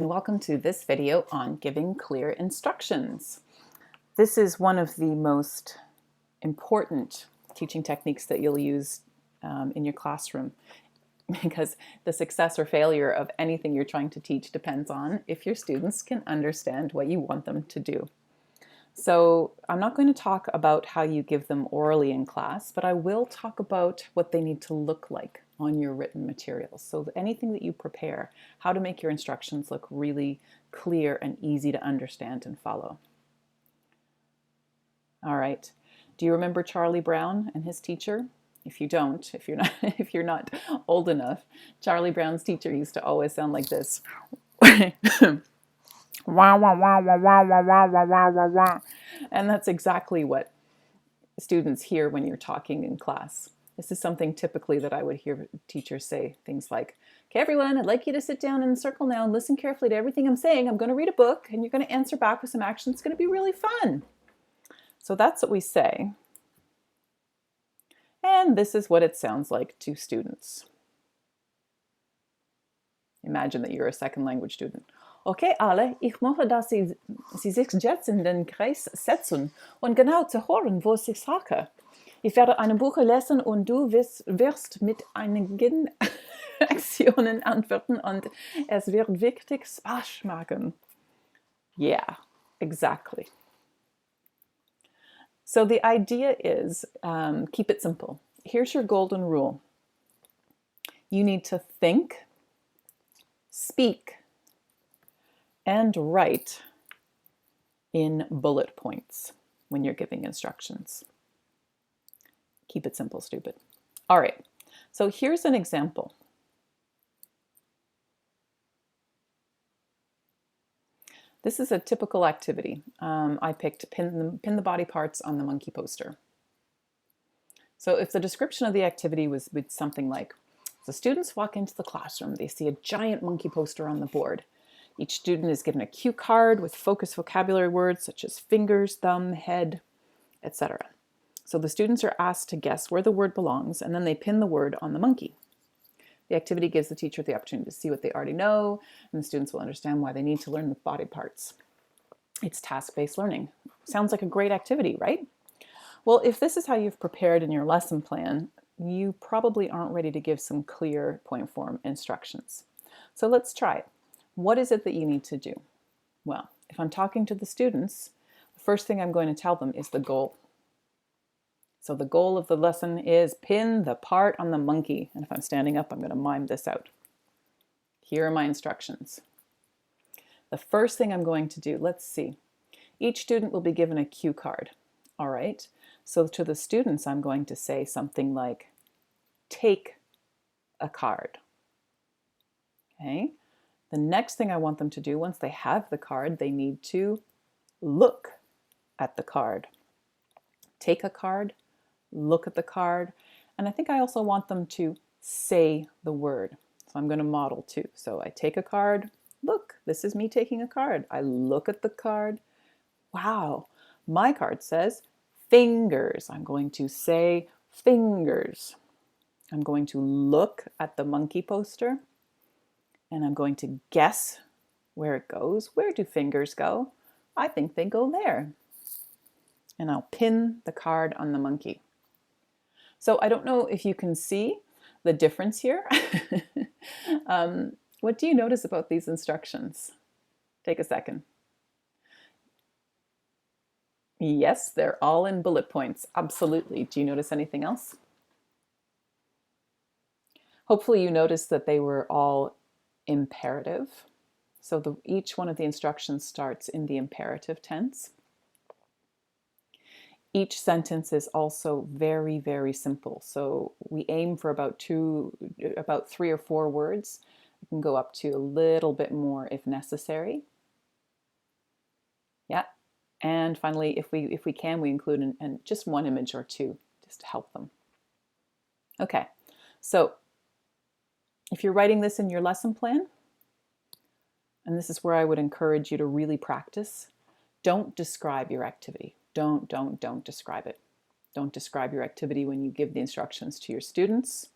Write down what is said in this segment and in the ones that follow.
Welcome to this video on giving clear instructions. This is one of the most important teaching techniques that you'll use in your classroom, because the success or failure of anything you're trying to teach depends on if your students can understand what you want them to do. So I'm not going to talk about how you give them orally in class, but I will talk about what they need to look like on your written materials. So anything that you prepare, how to make your instructions look really clear and easy to understand and follow. All right. Do you remember Charlie Brown and his teacher? If you don't, if you're not old enough, Charlie Brown's teacher used to always sound like this. Wah, wah, wah, wah, wah, wah, wah, wah, wah, wah, wah. And that's exactly what students hear when you're talking in class. This is something typically that I would hear teachers say, things like, okay, everyone, I'd like you to sit down in a circle now and listen carefully to everything I'm saying. I'm going to read a book and you're going to answer back with some action. It's going to be really fun. So that's what we say. And this is what it sounds like to students. Imagine that you're a second language student. Okay, alle, ich möchte, dass Sie sich jetzt in den Kreis setzen und genau zu hören, wo ich sage. Ich werde ein Buch lesen und du wirst mit einigen Aktionen antworten und es wird wirklich Spaß machen. Yeah, exactly. So the idea is keep it simple. Here's your golden rule. You need to think, speak, and write in bullet points when you're giving instructions. Keep it simple, stupid. All right, so here's an example. This is a typical activity. I picked pin the body parts on the monkey poster. So if the description of the activity was something like, the students walk into the classroom, they see a giant monkey poster on the board. Each student is given a cue card with focused vocabulary words such as fingers, thumb, head, etc. So the students are asked to guess where the word belongs, and then they pin the word on the monkey. The activity gives the teacher the opportunity to see what they already know, and the students will understand why they need to learn the body parts. It's task-based learning. Sounds like a great activity, right? Well, if this is how you've prepared in your lesson plan, you probably aren't ready to give some clear point form instructions. So let's try it. What is it that you need to do? Well, if I'm talking to the students, the first thing I'm going to tell them is the goal. So the goal of the lesson is pin the part on the monkey. And if I'm standing up, I'm going to mime this out. Here are my instructions. The first thing I'm going to do, let's see. Each student will be given a cue card. All right. So to the students, I'm going to say something like, take a card. Okay. The next thing I want them to do, once they have the card, they need to look at the card. Take a card, look at the card, and I think I also want them to say the word. So I'm going to model too. So I take a card, look, this is me taking a card. I look at the card. Wow, my card says fingers. I'm going to say fingers. I'm going to look at the monkey poster and I'm going to guess where it goes. Where do fingers go? I think they go there. And I'll pin the card on the monkey. So I don't know if you can see the difference here. What do you notice about these instructions? Take a second. Yes, they're all in bullet points. Absolutely. Do you notice anything else? Hopefully you noticed that they were all imperative. So each one of the instructions starts in the imperative tense. Each sentence is also very, very simple. So we aim for about 3 or 4 words. We can go up to a little bit more if necessary. Yeah. And finally, if we can, we include just one image or two just to help them. Okay. So if you're writing this in your lesson plan, and this is where I would encourage you to really practice, don't describe your activity. Don't describe it. Don't describe your activity when you give the instructions to your students.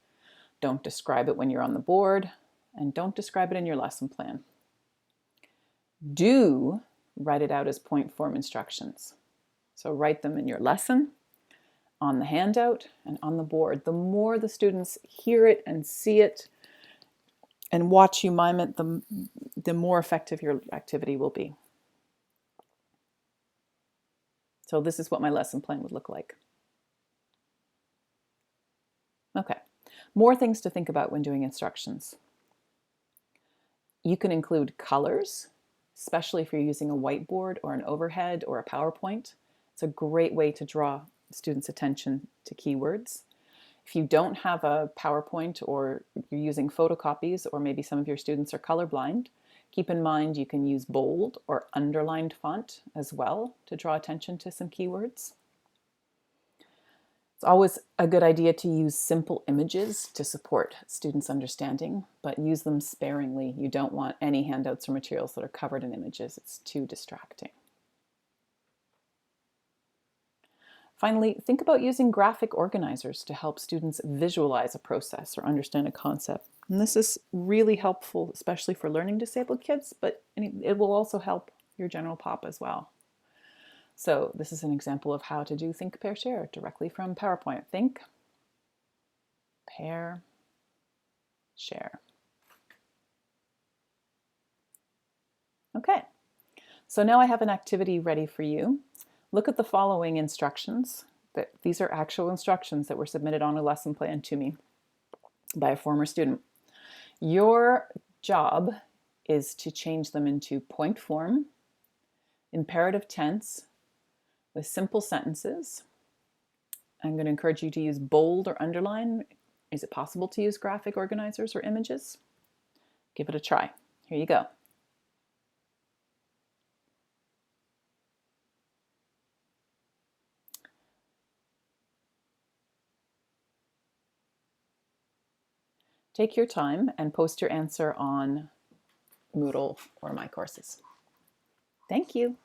Don't describe it when you're on the board. And don't describe it in your lesson plan. Do write it out as point form instructions. So write them in your lesson, on the handout, and on the board. The more the students hear it and see it and watch you mime it, the more effective your activity will be. So this is what my lesson plan would look like. Okay, more things to think about when doing instructions. You can include colors, especially if you're using a whiteboard or an overhead or a PowerPoint. It's a great way to draw students' attention to keywords. If you don't have a PowerPoint or you're using photocopies, or maybe some of your students are colorblind, keep in mind you can use bold or underlined font as well to draw attention to some keywords. It's always a good idea to use simple images to support students' understanding, but use them sparingly. You don't want any handouts or materials that are covered in images. It's too distracting. Finally, think about using graphic organizers to help students visualize a process or understand a concept. And this is really helpful, especially for learning disabled kids, but it will also help your general pop as well. So this is an example of how to do Think, Pair, Share directly from PowerPoint. Think, pair, share. Okay, so now I have an activity ready for you. Look at the following instructions. These are actual instructions that were submitted on a lesson plan to me by a former student. Your job is to change them into point form, imperative tense, with simple sentences. I'm going to encourage you to use bold or underline. Is it possible to use graphic organizers or images? Give it a try. Here you go. Take your time and post your answer on Moodle or My Courses. Thank you.